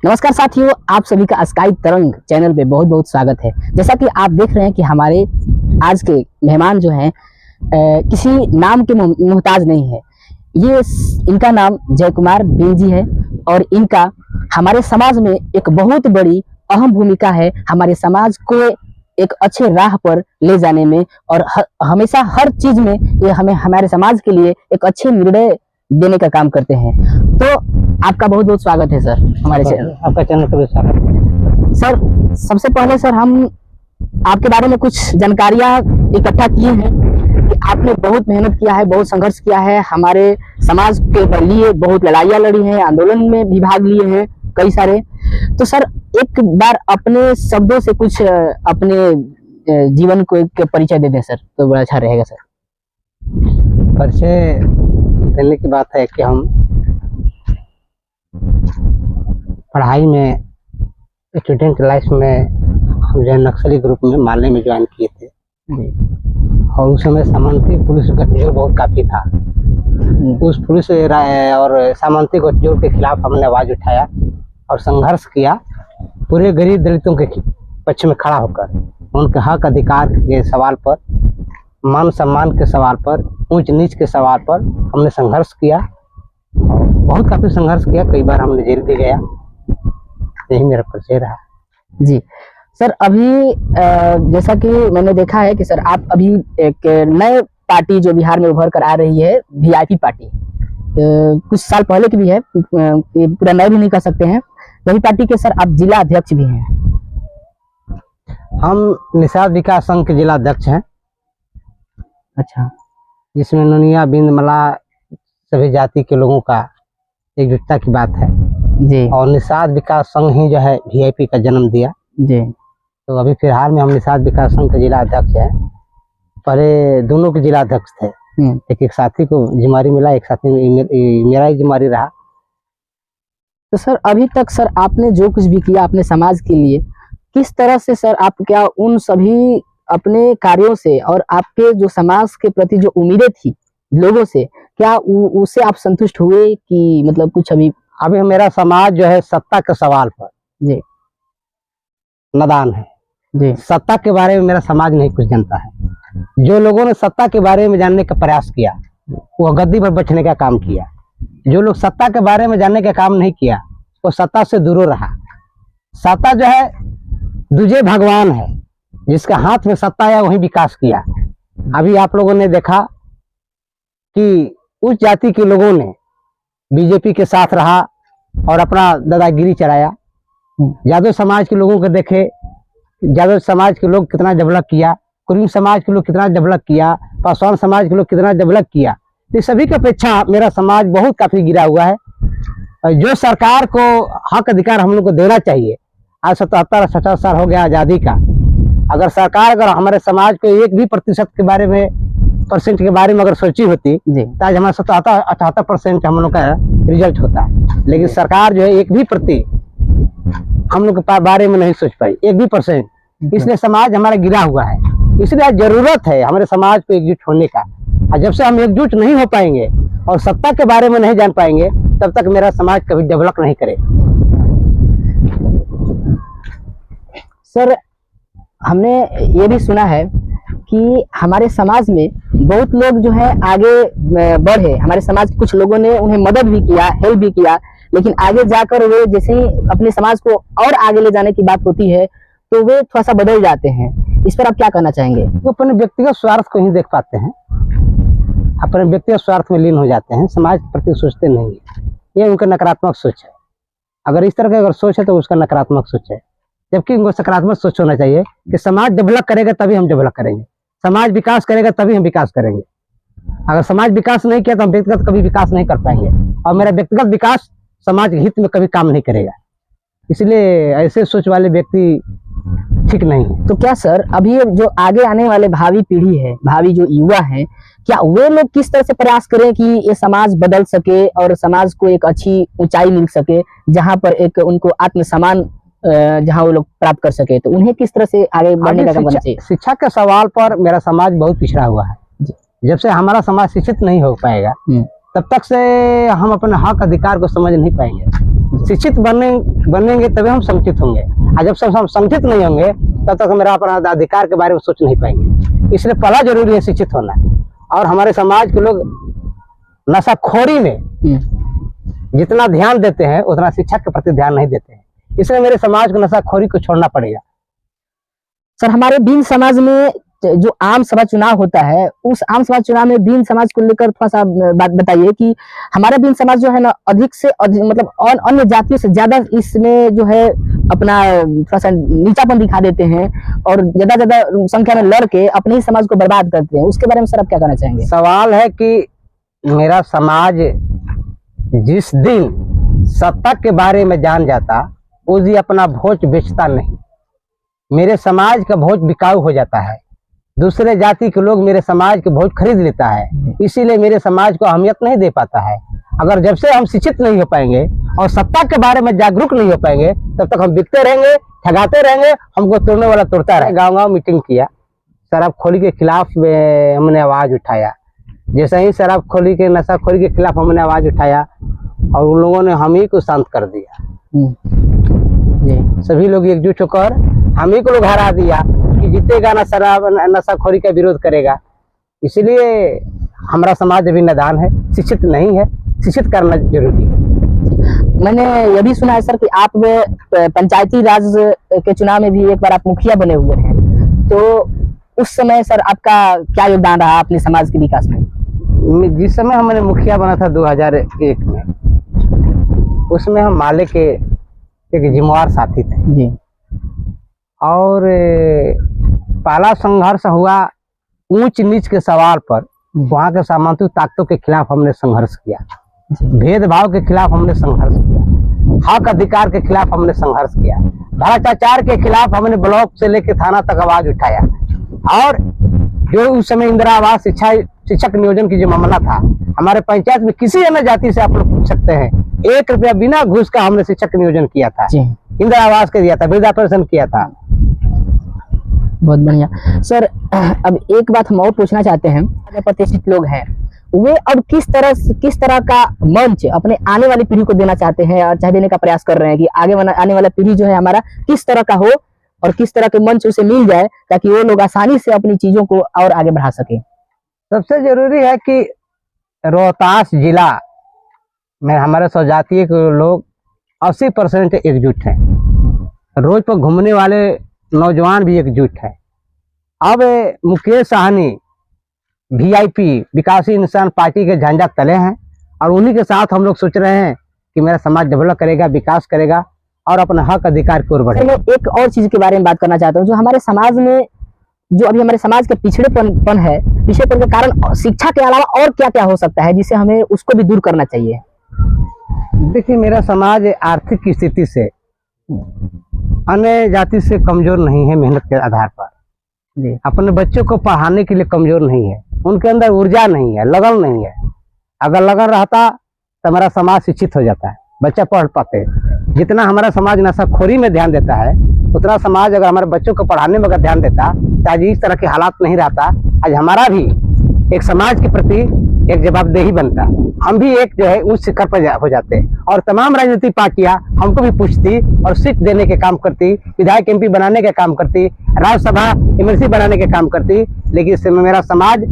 नमस्कार साथियों, आप सभी का स्काई तरंग चैनल पे बहुत बहुत स्वागत है। जैसा कि आप देख रहे हैं कि हमारे आज के मेहमान जो हैं किसी नाम के मोहताज नहीं है। इनका नाम जय कुमार बिंग जी है और इनका हमारे समाज में एक बहुत बड़ी अहम भूमिका है। हमारे समाज को एक अच्छे राह पर ले जाने में और हमेशा हर चीज में ये हमारे समाज के लिए एक अच्छे निर्णय देने का काम करते हैं। तो आपका बहुत बहुत स्वागत है सर हमारे चैनल। आपका चैनल पर स्वागत है सर। सबसे पहले सर हम आपके बारे में कुछ जानकारियां इकट्ठा किए हैं कि आपने बहुत मेहनत किया है, बहुत संघर्ष किया है, हमारे समाज के लिए बहुत लड़ाइयां लड़ी हैं, आंदोलन में भी भाग लिए हैं कई सारे। तो सर एक बार अपने शब्दों से कुछ अपने जीवन को एक परिचय दे दें सर, तो बड़ा अच्छा रहेगा सर। परिचय देने की बात है कि हम पढ़ाई में स्टूडेंट लाइफ में हम जो नक्सली ग्रुप में मालने में ज्वाइन किए थे और उस समय सामंती पुलिस गठजोड़ बहुत काफ़ी था। उस पुलिस और सामंती गठजोड़ के खिलाफ हमने आवाज़ उठाया और संघर्ष किया, पूरे गरीब दलितों के पक्ष में खड़ा होकर उनके हक अधिकार के सवाल पर, मान सम्मान के सवाल पर, ऊंच नीच के सवाल पर हमने संघर्ष किया। बहुत काफ़ी संघर्ष किया, कई बार हमने जेल भी गया। यही मेरा परिचय रहा जी। सर अभी जैसा कि मैंने देखा है कि सर आप अभी एक नए पार्टी जो बिहार में उभर कर आ रही है, वीआईपी पार्टी, कुछ साल पहले की भी है, पूरा नए भी नहीं कर सकते हैं, वही पार्टी के सर आप जिला अध्यक्ष भी हैं। हम निषाद विकास संघ के जिला अध्यक्ष हैं। अच्छा। जिसमें नोनिया बिंद मला सभी जाति के लोगों का एकजुटता की बात है जी। और निषाद विकास संघ ही जो है वीआईपी का जन्म दिया जी। तो अभी फिलहाल में हम निषाद विकास संघ के जिला अध्यक्ष हैं। पहले दोनों के जिला अध्यक्ष थे, एक साथी को जिम्मेदारी मिला, एक साथी मेरा ही जिम्मेदारी रहा। तो सर अभी तक सर आपने जो कुछ भी किया अपने समाज के लिए, किस तरह से सर आप क्या उन सभी अपने कार्यों से और आपके जो समाज के प्रति जो उम्मीदें थी लोगों से, क्या उससे आप संतुष्ट हुए कि मतलब कुछ अभी मेरा समाज जो है सत्ता के सवाल पर जी नादान है जी। सत्ता के बारे में मेरा समाज नहीं कुछ जानता है। जो लोगों ने सत्ता के बारे में जानने का प्रयास किया वो गद्दी पर बैठने का काम किया। जो लोग सत्ता के बारे में जानने का काम नहीं किया वो सत्ता से दूर रहा। सत्ता जो है दूजे भगवान है, जिसका हाथ में सत्ता आया वही विकास किया। अभी आप लोगों ने देखा कि उस जाति के लोगों ने बीजेपी के साथ रहा और अपना दादागिरी चलाया। यादव समाज के लोगों को देखे, यादव समाज के लोग कितना डेवलप किया, कुर्मी समाज के लोग कितना डेवलप किया, पासवान समाज के लोग कितना डेवलप किया। तो सभी की अपेक्षा मेरा समाज बहुत काफी गिरा हुआ है। जो सरकार को हक अधिकार हम लोग को देना चाहिए, आज 77-78 साल हो गया आज़ादी का, अगर सरकार हमारे समाज को 1 भी % के बारे में के बारे में अगर सोची होती तो आज हमारा 77-78% हम लोग का रिजल्ट होता है। लेकिन सरकार जो है 1 भी % हम लोग के बारे में नहीं सोच पाई, 1 भी %। इसलिए समाज हमारा गिरा हुआ है। इसलिए आज जरूरत है हमारे समाज को एकजुट होने का। और जब से हम एकजुट नहीं हो पाएंगे और सत्ता के बारे में नहीं जान पाएंगे तब तक मेरा समाज कभी डेवलप नहीं करेगा। सर हमने ये भी सुना है कि हमारे समाज में बहुत लोग जो है आगे बढ़े, हमारे समाज के कुछ लोगों ने उन्हें मदद भी किया, हेल्प भी किया, लेकिन आगे जाकर वे जैसे ही अपने समाज को और आगे ले जाने की बात होती है तो वे थोड़ा सा बदल जाते हैं। इस पर आप क्या कहना चाहेंगे? वो अपने व्यक्तिगत स्वार्थ को ही देख पाते हैं, अपने व्यक्तिगत स्वार्थ में लीन हो जाते हैं, समाज के प्रति सोचते नहीं है। ये उनका नकारात्मक सोच है। अगर इस तरह की अगर सोच है तो उसका नकारात्मक सोच है, जबकि उनको सकारात्मक सोच होना चाहिए कि समाज डेवलप करेगा तभी हम डेवलप करेंगे, समाज विकास करेगा तभी हम विकास करेंगे। अगर समाज विकास नहीं किया तो हम व्यक्तिगत कभी विकास नहीं कर पाएंगे और मेरा व्यक्तिगत विकास समाज के हित में कभी काम नहीं करेगा। इसलिए ऐसे सोच वाले व्यक्ति ठीक नहीं है। तो क्या सर अभी जो आगे आने वाले भावी पीढ़ी है, भावी जो युवा है, क्या वे लोग किस तरह से प्रयास करें कि ये समाज बदल सके और समाज को एक अच्छी ऊंचाई मिल सके, जहां पर एक उनको आत्मसम्मान जहां वो लोग प्राप्त कर सके, तो उन्हें किस तरह से आगे बढ़ने का काम करना चाहिए? शिक्षा के सवाल पर मेरा समाज बहुत पिछड़ा हुआ है। जब से हमारा समाज शिक्षित नहीं हो पाएगा तब तक से हम अपने हक अधिकार को समझ नहीं पाएंगे। शिक्षित बनेंगे तभी हम संगठित होंगे, और जब सब हम संगठित नहीं होंगे तब तक हम अपना अधिकार के बारे में सोच नहीं पाएंगे। इसलिए पहला जरूरी है शिक्षित होना। और हमारे समाज के लोग नशाखोरी में जितना ध्यान देते हैं उतना शिक्षा के प्रति ध्यान नहीं देते हैं, इसलिए मेरे समाज को नशाखोरी को छोड़ना पड़ेगा। सर, हमारे बीन समाज में जो आम सभा चुनाव होता है, उस आम सभा चुनाव में बीन समाज को लेकर थोड़ा सा बात बताइए कि हमारा बीन समाज जो है ना अधिक से अधिक मतलब अन्य जातियों से ज्यादा इसमें जो है अपना थोड़ा सा नीचापन दिखा देते हैं और ज्यादा संख्या में लड़ के अपने ही समाज को बर्बाद करते हैं। उसके बारे में सर आप क्या कहना चाहेंगे? सवाल है कि मेरा समाज जिस दिन सत्ता के बारे में जान जाता उस दिन अपना वोट बेचता नहीं। मेरे समाज का वोट बिकाऊ हो जाता है, दूसरे जाति के लोग मेरे समाज के वोट खरीद लेता है, इसीलिए मेरे समाज को अहमियत नहीं दे पाता है। अगर जब से हम शिक्षित नहीं हो पाएंगे और सत्ता के बारे में जागरूक नहीं हो पाएंगे तब तक हम बिकते रहेंगे, ठगाते रहेंगे, हमको तोड़ने वाला तोड़ता रहेगा। गाँव-गाँव मीटिंग किया, शराबखोरी के खिलाफ हमने आवाज उठाया। जैसे ही शराबखोरी के नशाखोरी के खिलाफ हमने आवाज उठाया और उन लोगों ने हम ही को शांत कर दिया। सभी लोग एकजुट होकर हम ही को लोग हरा दिया कि जीतेगा ना शराब नशाखोरी का विरोध करेगा। इसलिए हमारा समाज अभी नादान है, शिक्षित नहीं है, शिक्षित करना जरूरी है। मैंने यह भी सुना है सर कि आप पंचायती राज के चुनाव में भी एक बार आप मुखिया बने हुए हैं, तो उस समय सर आपका क्या योगदान रहा अपने समाज के विकास में? जिस समय हमने मुखिया बना था 2001 में, उसमें हम माले के एक जिम्मेवार साथी थे जी। और पहला संघर्ष हुआ ऊंच नीच के सवाल पर। वहाँ के सामंती ताकतों के खिलाफ हमने संघर्ष किया, भेदभाव के खिलाफ हमने संघर्ष किया, हक अधिकार के खिलाफ हमने संघर्ष किया, भ्रष्टाचार के खिलाफ हमने ब्लॉक से लेकर थाना तक आवाज उठाया। और जो उस समय इंदिरा आवास शिक्षक नियोजन की जो मामला था, हमारे पंचायत में किसी अन्य जाति से आप लोग पूछ सकते हैं, 1 रुपया बिना घूस का हमने शिक्षक नियोजन किया था, इंदिरा आवास के दिया था, वृद्धा पेंशन किया था। बहुत बढ़िया सर। अब एक बात हम और पूछना चाहते हैं, प्रतिष्ठित लोग हैं वे अब किस तरह का मंच अपने आने वाली पीढ़ी को देना चाहते हैं और चाहे देने का प्रयास कर रहे हैं कि आने वाला पीढ़ी जो है हमारा किस तरह का हो और किस तरह के मंच उसे मिल जाए ताकि वो लोग आसानी से अपनी चीजों को और आगे बढ़ा सके। सबसे जरूरी है कि रोहतास जिला में हमारे स्वजातीय के लोग 80% एकजुट हैं, रोज पर घूमने वाले नौजवान भी एकजुट है। अब मुकेश साहनी VIP विकासशील इंसान पार्टी के झंडा तले हैं और उन्हीं के साथ हम लोग सोच रहे हैं कि मेरा समाज डेवलप करेगा, विकास करेगा और अपना हक अधिकार की ओर बढ़ेगा। मैं एक और चीज के बारे में बात करना चाहता हूँ, जो हमारे समाज में जो अभी हमारे समाज के पिछड़ेपन है, पिछड़ेपन के कारण शिक्षा के अलावा और क्या क्या हो सकता है जिसे हमें उसको भी दूर करना चाहिए? देखिए, मेरा समाज आर्थिक स्थिति से अन्य जाति से कमजोर नहीं है, मेहनत के आधार पर अपने बच्चों को पढ़ाने के लिए कमजोर नहीं है, उनके अंदर ऊर्जा नहीं है, लगन नहीं है। अगर लगन रहता तो हमारा समाज शिक्षित हो जाता है, बच्चा पढ़ पाते। जितना हमारा समाज नशाखोरी में ध्यान देता है उतना समाज अगर हमारे बच्चों को पढ़ाने में अगर ध्यान देता तो आज इस तरह के हालात नहीं रहता। आज हमारा भी एक समाज के प्रति एक जवाबदेही बनता, हम भी एक जो है उस शिखर पर हो जाते और तमाम राजनीतिक पार्टियां हमको भी पूछती और सीट देने के काम करती, विधायक MP बनाने के काम करती, राज्यसभा MLC बनाने के काम करती। लेकिन इस समय मेरा समाज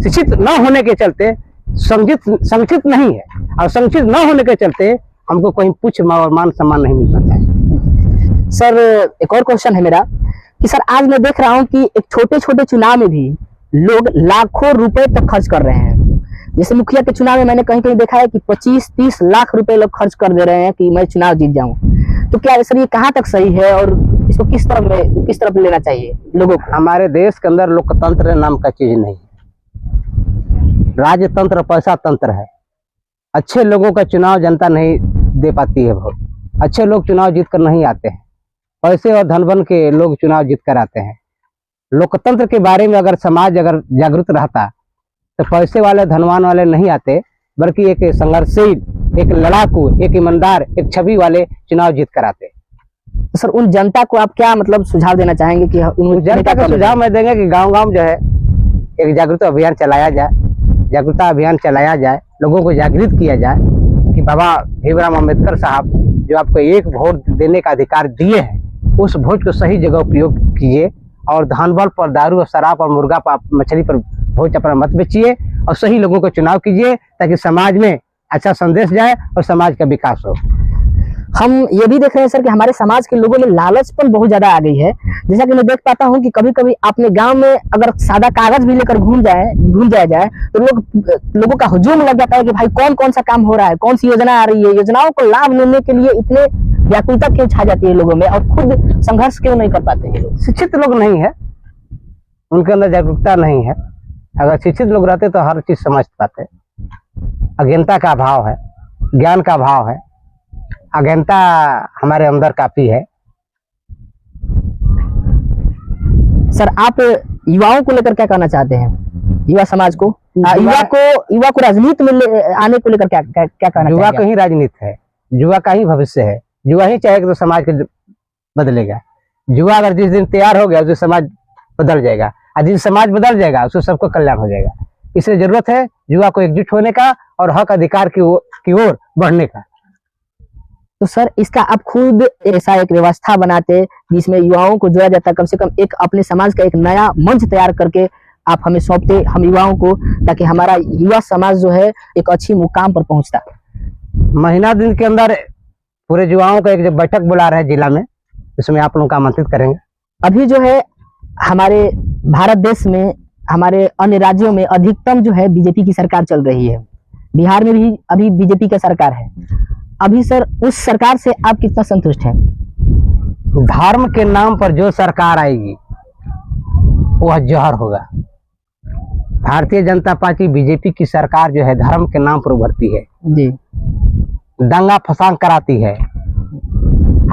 शिक्षित न होने के चलते संगठित नहीं है और संगठित न होने के चलते हमको कहीं पूछ और मान सम्मान नहीं मिल पाता है। सर, एक और क्वेश्चन है मेरा कि सर आज मैं देख रहा हूँ कि एक छोटे चुनाव में भी लोग लाखों रुपए तक खर्च कर रहे हैं। जैसे मुखिया के चुनाव में मैंने कहीं देखा है कि 25-30 लाख रुपए लोग खर्च कर दे रहे हैं कि मैं चुनाव जीत जाऊं। तो क्या सर ये कहाँ तक सही है और इसको किस तरफ लेना चाहिए लोगों को? हमारे देश के अंदर लोकतंत्र नाम का चीज नहीं है, राजतंत्र पैसा तंत्र है। अच्छे लोगों का चुनाव जनता नहीं दे पाती है, बहुत अच्छे लोग चुनाव जीत कर नहीं आते हैं, पैसे और धनबन के लोग चुनाव जीत कर आते हैं। लोकतंत्र के बारे में अगर समाज अगर जागरूक रहता तो पैसे वाले धनवान वाले नहीं आते, बल्कि एक संघर्षशील, एक लड़ाकू, एक ईमानदार, एक छवि वाले चुनाव जीत कर आते। तो सर उन जनता को आप क्या मतलब सुझाव देना चाहेंगे कि उन जनता का सुझाव मैं देंगे कि गांव-गांव जो है एक जागरूकता अभियान चलाया जाए, लोगों को जागृत किया जाए कि बाबा भीमराव अम्बेडकर साहब जो आपको एक वोट देने का अधिकार दिए हैं, उस वोट को सही जगह उपयोग कीजिए और धन बल पर, दारू और शराब और मुर्गा पर, मछली पर वोट अपना मत बेचिए और सही लोगों को चुनाव कीजिए ताकि समाज में अच्छा संदेश जाए और समाज का विकास हो। हम ये भी देख रहे हैं सर कि हमारे समाज के लोगों में लालचपन बहुत ज्यादा आ गई है। जैसा कि मैं देख पाता हूँ कि कभी कभी अपने गांव में अगर सादा कागज भी लेकर घूम जाया जाए तो लोगों का हुजूम लग जाता है कि भाई कौन कौन सा काम हो रहा है, कौन सी योजना आ रही है। योजनाओं को लाभ लेने के लिए इतने व्याकुलता क्यों छा जाती है लोगों में और खुद संघर्ष क्यों नहीं कर पाते ये लोग? शिक्षित लोग नहीं है, उनके अंदर जागरूकता नहीं है। अगर शिक्षित लोग रहते तो हर चीज समझ पाते। अज्ञानता का अभाव है, ज्ञान का अभाव है, अज्ञानता हमारे अंदर काफी है। सर आप युवाओं को लेकर क्या कहना चाहते हैं, युवा समाज को, युवा को राजनीति में आने को लेकर क्या कहना चाहते हैं? युवा का ही राजनीति है, युवा का ही भविष्य है। युवा ही चाहेगा तो समाज को बदलेगा। युवा अगर जिस दिन तैयार हो गया उस दिन समाज बदल जाएगा, और जिस समाज बदल जाएगा उसको सबको कल्याण हो जाएगा। इसलिए जरूरत है युवा को एकजुट होने का और हक अधिकार की ओर बढ़ने का। तो सर इसका आप खुद ऐसा एक व्यवस्था बनाते जिसमें युवाओं को जोड़ा जाता, कम से कम एक अपने समाज का एक नया मंच तैयार करके आप हमें सौंपते, हम युवाओं को, ताकि हमारा युवा समाज जो है एक अच्छी मुकाम पर पहुंचता। महीना दिन के अंदर पूरे युवाओं का एक बैठक बुला रहे हैं जिला में, इसमें आप लोगों को आमंत्रित करेंगे। अभी जो है हमारे भारत देश में, हमारे अन्य राज्यों में अधिकतम जो है बीजेपी की सरकार चल रही है। बिहार में भी अभी बीजेपी का सरकार है। अभी सर उस सरकार से आप कितना संतुष्ट हैं? धर्म के नाम पर जो सरकार आएगी वह जहर होगा। भारतीय जनता पार्टी बीजेपी की सरकार जो है धर्म के नाम पर उभरती है जी, दंगा फसांग कराती है,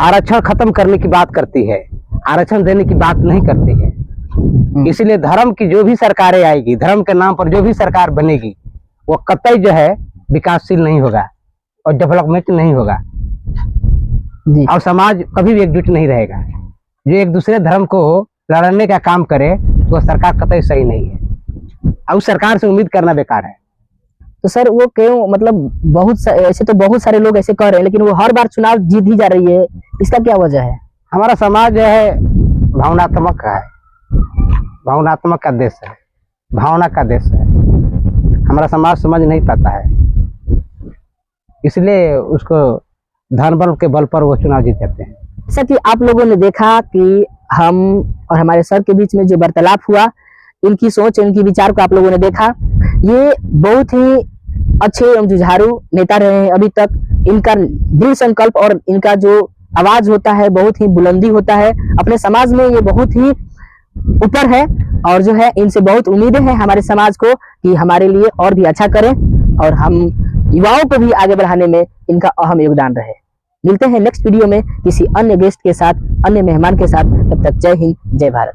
आरक्षण खत्म करने की बात करती है, आरक्षण देने की बात नहीं करती है। इसलिए धर्म की जो भी सरकारें आएगी, धर्म के नाम पर जो भी सरकार बनेगी, वो कतई जो है विकासशील नहीं होगा और डेवलपमेंट नहीं होगा जी। और समाज कभी भी एकजुट नहीं रहेगा। जो एक दूसरे धर्म को लड़ने का काम करे वो सरकार कतई सही नहीं है और उस सरकार से उम्मीद करना बेकार है। तो सर वो क्यों, मतलब ऐसे तो बहुत सारे लोग ऐसे कह रहे हैं, लेकिन वो हर बार चुनाव जीत ही जा रही है, इसका क्या वजह है? हमारा समाज जो है भावनात्मक का है, भावनात्मक का देश है, भावना का देश है। हमारा समाज समझ नहीं पाता है, इसलिए उसको धन बल के बल पर वो चुनाव जीत जाते हैं। जैसा कि आप लोगों ने देखा कि हम और हमारे सर के बीच में जो वार्तालाप हुआ, इनकी सोच, इनकी विचार को आप लोगों ने देखा। ये बहुत ही अच्छे एवं जुझारू नेता रहे हैं अभी तक। इनका दृढ़ संकल्प और इनका जो आवाज होता है बहुत ही बुलंदी होता है। अपने समाज में ये बहुत ही ऊपर है और जो है इनसे बहुत उम्मीदें हैं हमारे समाज को कि हमारे लिए और भी अच्छा करें और हम युवाओं को भी आगे बढ़ाने में इनका अहम योगदान रहे। मिलते हैं नेक्स्ट वीडियो में किसी अन्य गेस्ट के साथ, अन्य मेहमान के साथ। तब तक जय हिंद, जय भारत।